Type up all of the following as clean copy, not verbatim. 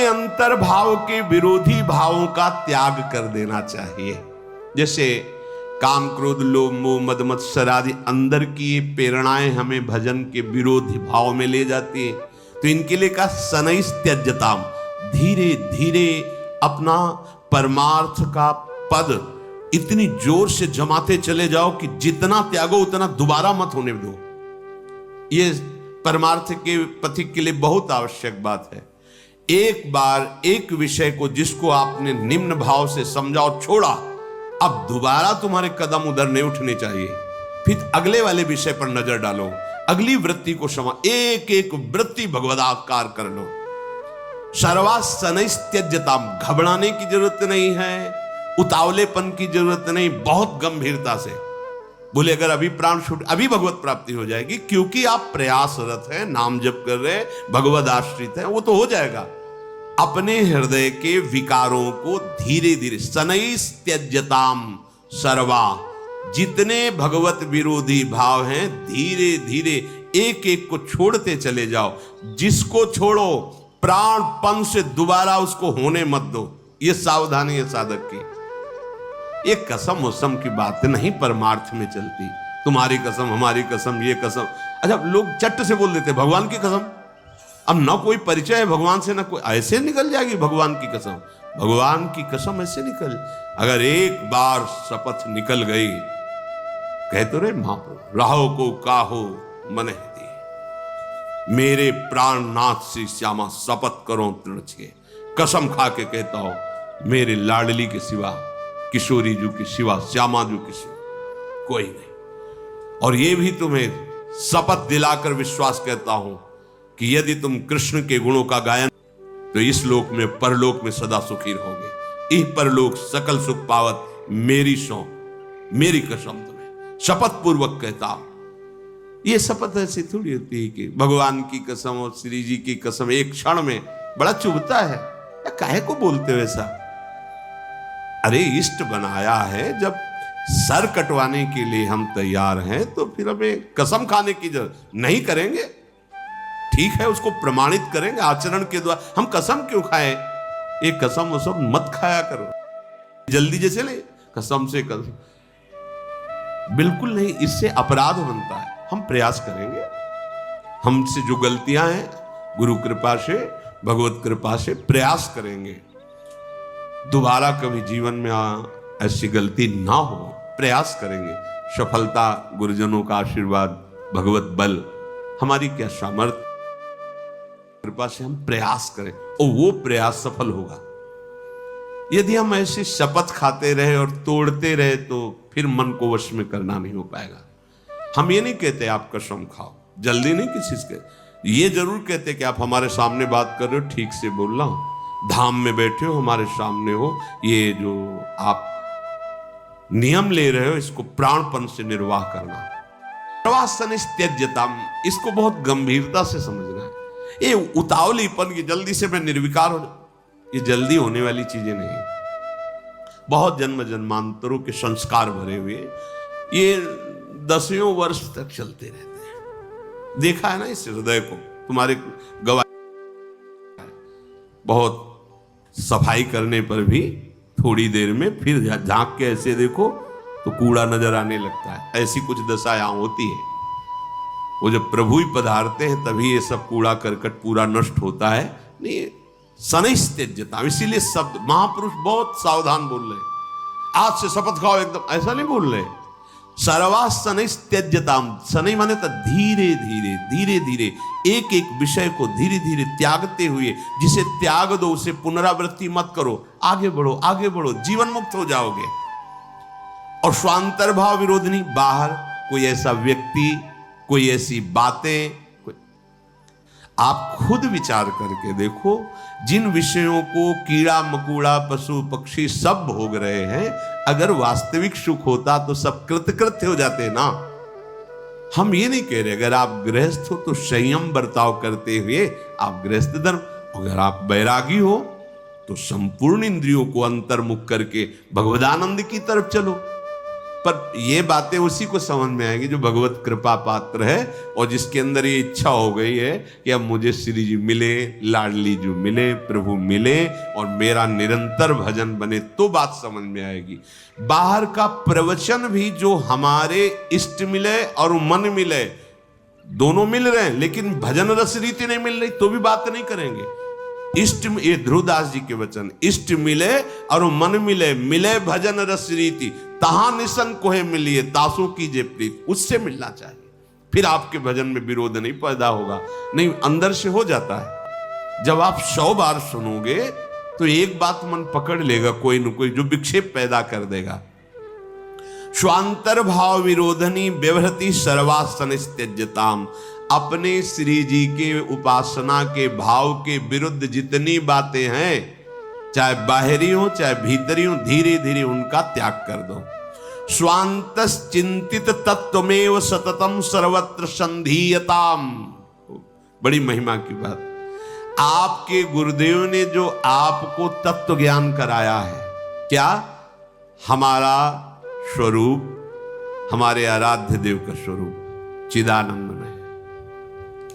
अंतर्भाव के विरोधी भावों का त्याग कर देना चाहिए। जैसे काम, क्रोध, लोभ, मोह, मद, मत्सर आदि अंदर की ये प्रेरणाएं हमें भजन के विरोधी भाव में ले जाती है, तो इनके लिए का शनैः त्यज्यताम्, धीरे धीरे अपना परमार्थ का पद इतनी जोर से जमाते चले जाओ कि जितना त्यागो उतना दोबारा मत होने दो। ये परमार्थ के पथिक के लिए बहुत आवश्यक बात है। एक बार एक विषय को जिसको आपने निम्न भाव से समझा और छोड़ा, अब दोबारा तुम्हारे कदम उधर नहीं उठने चाहिए। फिर अगले वाले विषय पर नजर डालो, अगली वृत्ति को समा, एक एक वृत्ति भगवदाकार कर लो। सर्वा शनैः त्यज्यताम्, घबराने की जरूरत नहीं है, उतावलेपन की जरूरत नहीं, बहुत गंभीरता से बोले अगर अभी प्राण छूट, अभी भगवत प्राप्ति हो जाएगी, क्योंकि आप प्रयासरत हैं, नाम जप कर रहे हैं, भगवद आश्रित हैं, वो तो हो जाएगा। अपने हृदय के विकारों को धीरे धीरे, शनैः त्यज्यताम् सर्वा, जितने भगवत विरोधी भाव हैं धीरे धीरे एक एक को छोड़ते चले जाओ। जिसको छोड़ो प्राणपन से दोबारा उसको होने मत दो। ये सावधानी है साधक की। ये कसम वसम की बात नहीं परमार्थ में चलती। तुम्हारी कसम, हमारी कसम, ये कसम। अच्छा, लोग चट से बोल देते भगवान की कसम। अब ना कोई परिचय है भगवान से, ना कोई, ऐसे निकल जाएगी भगवान की कसम। भगवान की कसम ऐसे निकल, अगर एक बार शपथ निकल गई, कह तो रहे महाप्रभु, राहो को काहो मन दी, मेरे प्राणनाथ श्री श्यामा शपथ करो तृण छे, कसम खा के कहता हूं मेरे लाडली के सिवा, किशोरी जी के सिवा, श्यामा जी के सिवा कोई नहीं। और ये भी तुम्हें शपथ दिलाकर विश्वास कहता हूं कि यदि तुम कृष्ण के गुणों का गायन, तो इस लोक में परलोक में सदा सुखी रहोगे। इह परलोक सकल सुख पावत मेरी सौ, मेरी कसम तुम्हें शपथ पूर्वक कहता हूं। ये शपथ ऐसी थोड़ी होती है कि भगवान की कसम और श्री जी की कसम एक क्षण में बड़ा चुभता है। या काहे को बोलते हो ऐसा? अरे इष्ट बनाया है, जब सर कटवाने के लिए हम तैयार हैं तो फिर हमें कसम खाने की जरूरत नहीं। करेंगे ठीक है, उसको प्रमाणित करेंगे आचरण के द्वारा। हम कसम क्यों खाएं? ये कसम वो सब मत खाया करो जल्दी जैसे ले कसम से कसम, बिल्कुल नहीं। इससे अपराध बनता है। हम प्रयास करेंगे, हमसे जो गलतियां हैं गुरु कृपा से, भगवत कृपा से प्रयास करेंगे दोबारा कभी जीवन में ऐसी गलती ना हो। प्रयास करेंगे। सफलता गुरुजनों का आशीर्वाद, भगवत बल, हमारी क्या सामर्थ्य, कृपा से हम प्रयास करें और वो प्रयास सफल होगा। यदि हम ऐसे शपथ खाते रहे और तोड़ते रहे तो फिर मन को वश में करना नहीं हो पाएगा। हम ये नहीं कहते आप कसम खाओ, जल्दी नहीं किसी से। ये जरूर कहते कि आप हमारे सामने बात कर रहे हो, ठीक से बोलना, धाम में बैठे हो, हमारे सामने हो, ये जो आप नियम ले रहे हो इसको प्राणपन से निर्वाह करना। शनैः त्यज्यताम्, इसको बहुत गंभीरता से समझना है। ये उतावलीपन की, जल्दी से मैं निर्विकार हो, ये जल्दी होने वाली चीजें नहीं। बहुत जन्म जन्मांतरों के संस्कार भरे हुए ये दसियों वर्ष तक चलते रहते हैं। देखा है ना इस हृदय को, तुम्हारे गवाह बहुत सफाई करने पर भी थोड़ी देर में फिर झांक के ऐसे देखो तो कूड़ा नजर आने लगता है। ऐसी कुछ दशा यहां होती है। वो जब प्रभु ही पधारते हैं तभी ये सब कूड़ा करकट पूरा नष्ट होता है। नहीं, शनैः त्यज्यताम्, इसीलिए शब्द महापुरुष बहुत सावधान बोल रहे। आज से शपथ खाओ एकदम, ऐसा नहीं बोल रहे। सर्वा शनैः त्यज्यताम्, शनैः माने तो धीरे धीरे धीरे धीरे एक एक विषय को धीरे धीरे त्यागते हुए, जिसे त्याग दो उसे पुनरावृत्ति मत करो, आगे बढ़ो आगे बढ़ो, जीवन मुक्त हो जाओगे। और स्वांतर्भाव विरोधनी, बाहर कोई ऐसा व्यक्ति, कोई ऐसी बातें, आप खुद विचार करके देखो, जिन विषयों को कीड़ा मकोड़ा पशु पक्षी सब भोग रहे हैं, अगर वास्तविक सुख होता तो सब कृतकृत्य हो जाते ना। हम ये नहीं कह रहे अगर आप गृहस्थ हो तो संयम बर्ताव करते हुए आप गृहस्थ धर्म, अगर आप बैरागी हो तो संपूर्ण इंद्रियों को अंतर्मुख करके भगवदानंद की तरफ चलो। पर ये बातें उसी को समझ में आएंगी जो भगवत कृपा पात्र है और जिसके अंदर ये इच्छा हो गई है कि अब मुझे श्री जी मिले, लाडली जी मिले, प्रभु मिले और मेरा निरंतर भजन बने, तो बात समझ में आएगी। बाहर का प्रवचन भी जो हमारे इष्ट मिले और मन मिले, दोनों मिल रहे हैं, लेकिन भजन रस रीति नहीं मिल रही, तो भी बात नहीं करेंगे। इष्ट, ये ध्रुवदास जी के वचन, इष्ट मिले और मन मिले, मिले भजन रस रीति, तहां निसंग कोहे मिलिए, तासों कीजिए प्रीत, उससे मिलना चाहिए। फिर आपके भजन में विरोध नहीं पैदा होगा, नहीं अंदर से हो जाता है। जब आप 100 बार सुनोगे तो एक बात मन पकड़ लेगा, कोई न कोई जो विक्षेप पैदा कर देगा। स्वांतर भाव विरोधनी व्यवहृति सर्वासन त्यज्यताम, अपने श्री जी के उपासना के भाव के विरुद्ध जितनी बातें हैं, चाहे बाहरी हो चाहे भीतरी हो, धीरे धीरे उनका त्याग कर दो। स्वांतस चिंतित तत्वमेव सततम सर्वत्र संधीयताम, बड़ी महिमा की बात। आपके गुरुदेव ने जो आपको तत्व ज्ञान कराया है, क्या? हमारा स्वरूप, हमारे आराध्य देव का स्वरूप चिदानंद में है।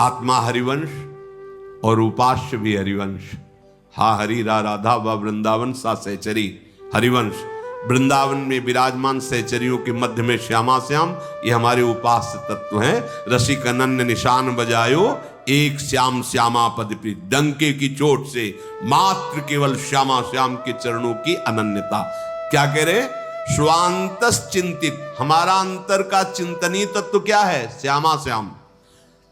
आत्मा हरिवंश और उपास्य भी हरिवंश। हा हरि रा राधा व वृंदावन सा सहचरी, हरिवंश वृंदावन में विराजमान सहचरियों के मध्य में श्यामा श्याम, ये हमारे उपास्य तत्व हैं। रसिक अनन्य निशान बजायो, एक श्याम श्यामा पद प्रीत, डंके की चोट से मात्र केवल श्यामा श्याम के चरणों की अनन्यता। क्या कह रहे? स्वांतस चिंतित, हमारा अंतर का चिंतनीय तत्व क्या है? श्यामा श्याम।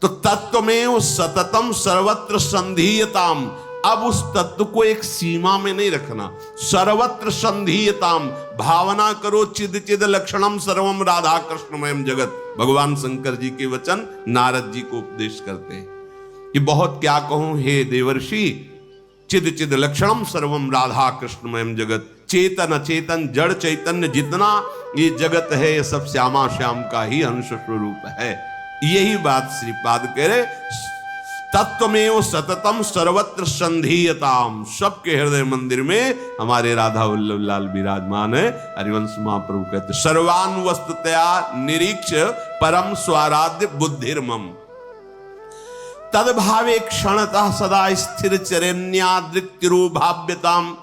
तो तत्व में वो सततम सर्वत्र संधीयताम, अब उस तत्व को एक सीमा में नहीं रखना। सर्वत्र संधीयताम, भावना करो चिद चिद लक्षणम सर्वम राधा कृष्णमयम जगत। भगवान शंकर जी के वचन नारद जी को उपदेश करते हैं कि बहुत क्या कहूं हे देवर्षि, चिद चिद लक्षणम सर्वम राधा कृष्णमयम जगत। चेतन अचेतन जड़ चैतन्य जितना ये जगत है, ये सब श्यामा श्याम का ही अंश स्वरूप है। यही बात श्रीपाद कह रहे, तत्वमेव सततम सर्वत्र संधीयताम, सबके हृदय मंदिर में हमारे राधा वल्लभ लाल विराजमान है। हरिवंश महाप्रभु कहते सर्वान वस्तुतया निरीक्ष परम स्वाराध्य बुद्धिर्मम, तदभावे क्षणतः सदा स्थिर चरण्यादृक्तिरुभाव्यताम।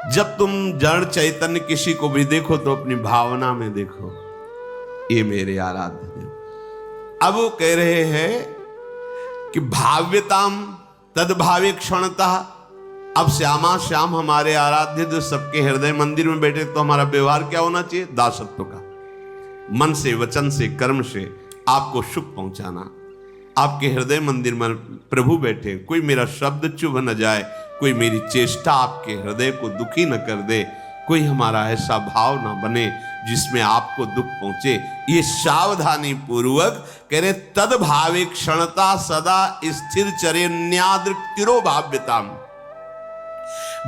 जब तुम जड़ चैतन्य किसी को भी देखो तो अपनी भावना में देखो, ये मेरे आराध्य देव। अब वो कह रहे हैं कि भाव्यताम तदभावे क्षणतः, अब श्यामा श्याम हमारे आराध्य जो सबके हृदय मंदिर में बैठे, तो हमारा व्यवहार क्या होना चाहिए? दासत्व का, मन से वचन से कर्म से आपको सुख पहुंचाना। आपके हृदय मंदिर में प्रभु बैठे, कोई मेरा शब्द चुभ न जाए, कोई मेरी चेष्टा आपके हृदय को दुखी न कर दे, कोई हमारा ऐसा भाव ना बने जिसमें आपको दुख पहुंचे। ये सावधानी पूर्वक कह रहे, तद भावे क्षणता सदा स्थिर चरण्यादृक्तिरो भाव्यताम,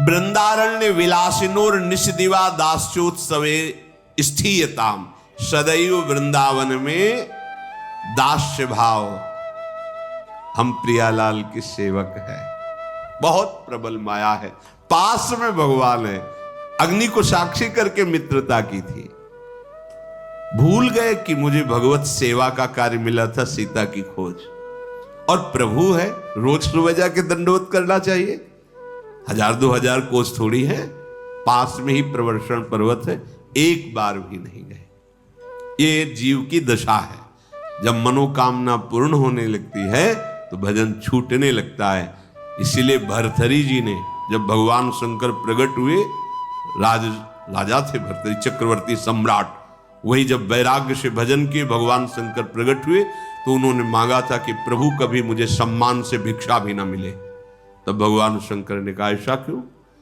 वृंदारण्य विलासिनोर निषदिवा दास्योत्सवे स्थीयताम। सदैव वृंदावन में दास्य भाव, हम प्रियालाल के सेवक हैं, बहुत प्रबल माया है, पास में भगवान है। अग्नि को साक्षी करके मित्रता की थी, भूल गए कि मुझे भगवत सेवा का कार्य मिला था, सीता की खोज। और प्रभु है, रोज सुबह जाके दंडवत करना चाहिए, 1000-2000 कोस थोड़ी है, पास में ही प्रवर्षण पर्वत है, एक बार भी नहीं गए। ये जीव की दशा है, जब मनोकामना पूर्ण होने लगती है तो भजन छूटने लगता है। इसीलिए भरथरी जी ने, जब भगवान शंकर प्रकट हुए, राजा थे भरथरी, चक्रवर्ती सम्राट, वही जब वैराग्य से भजन किए भगवान शंकर प्रकट हुए, तो उन्होंने मांगा था कि प्रभु कभी मुझे सम्मान से भिक्षा भी ना मिले। तब भगवान शंकर ने कहा ऐसा क्यों?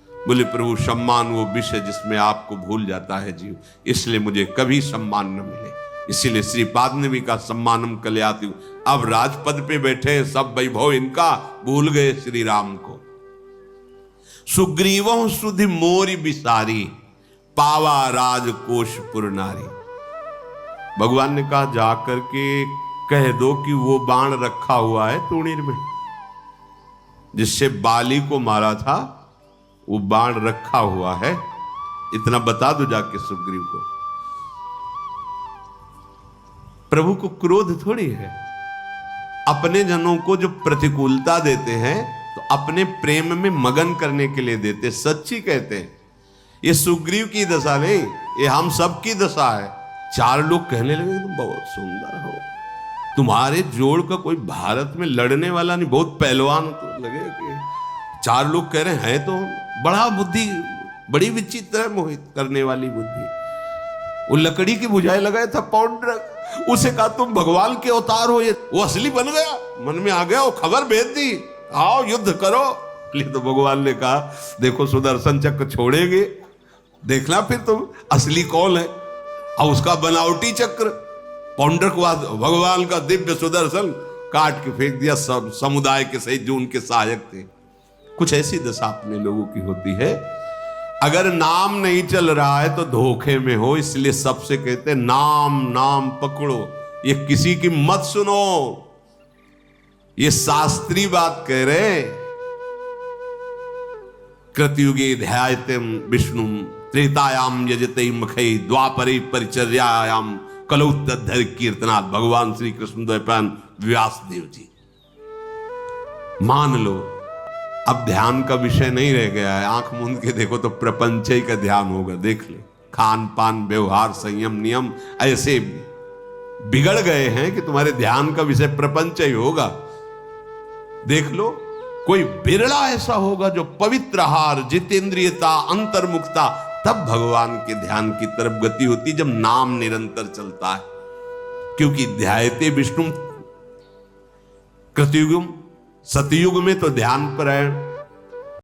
बोले प्रभु सम्मान वो विषय जिसमें आपको भूल जाता है जीव, इसलिए मुझे कभी सम्मान न मिले। इसीलिए श्रीपाद ने भी कहा सम्मानम कल्याति। अब राजपद पे बैठे हैं, सब वैभव इनका, भूल गए श्री राम को। सुग्रीवों सुधि मोरी बिसारी, पावा राजकोशपुर नारी। भगवान ने कहा जाकर के कह दो कि वो बाण रखा हुआ है तूणीर में, जिससे बाली को मारा था, वो बाण रखा हुआ है, इतना बता दो जाके सुग्रीव को। प्रभु को क्रोध थोड़ी है। अपने जनों को जो प्रतिकूलता देते हैं तो अपने प्रेम में मगन करने के लिए देते, सच्ची कहते हैं। ये सुग्रीव की दशा नहीं, ये हम सब की दशा है। चार लोग कहने लगे तुम बहुत सुंदर हो, तुम्हारे जोड़ का कोई भारत में लड़ने वाला नहीं, बहुत पहलवान तो लगे कि चार लोग कह रहे हैं तो बड़ा बुद्धि, बड़ी विचित्र है, मोहित करने वाली बुद्धि। वो लकड़ी की बुझाई लगाया था पौंड्रक, उसे कहा तुम भगवान के अवतार हो, ये वो असली बन गया, मन में आ गया, वो खबर भेज दी आओ युद्ध करो। इसलिए तो भगवान ने कहा देखो सुदर्शन चक्र छोड़ेंगे, देखना फिर तुम असली कौन है। और उसका बनावटी चक्र पौंड्रकवाद भगवान का दिव्य सुदर्शन काट के फेंक दिया सब समुदाय के सहित जो उनके सहायक थे। कुछ ऐसी दशा अपने लोगों की होती है। अगर नाम नहीं चल रहा है तो धोखे में हो, इसलिए सबसे कहते हैं नाम नाम पकड़ो, ये किसी की मत सुनो। ये शास्त्री बात कह रहे। कृतयुगे ध्यायतेम विष्णु त्रेतायाम यजते मखई द्वापरे परिचर्यायाम कलौ तद्धर कीर्तनाथ। भगवान श्री कृष्ण द्वैपायन व्यास देव जी। मान लो अब ध्यान का विषय नहीं रह गया है, आंख मूंद के देखो तो प्रपंच ही का ध्यान होगा। देख ले खान पान व्यवहार संयम नियम ऐसे बिगड़ गए हैं कि तुम्हारे ध्यान का विषय प्रपंच ही होगा। देख लो कोई बिरला ऐसा होगा जो पवित्र आहार जितेंद्रियता अंतर्मुखता, तब भगवान के ध्यान की तरफ गति होती जब नाम निरंतर चलता है। क्योंकि ध्यायते विष्णु कृतयुगम, सतयुग में तो ध्यान परायण,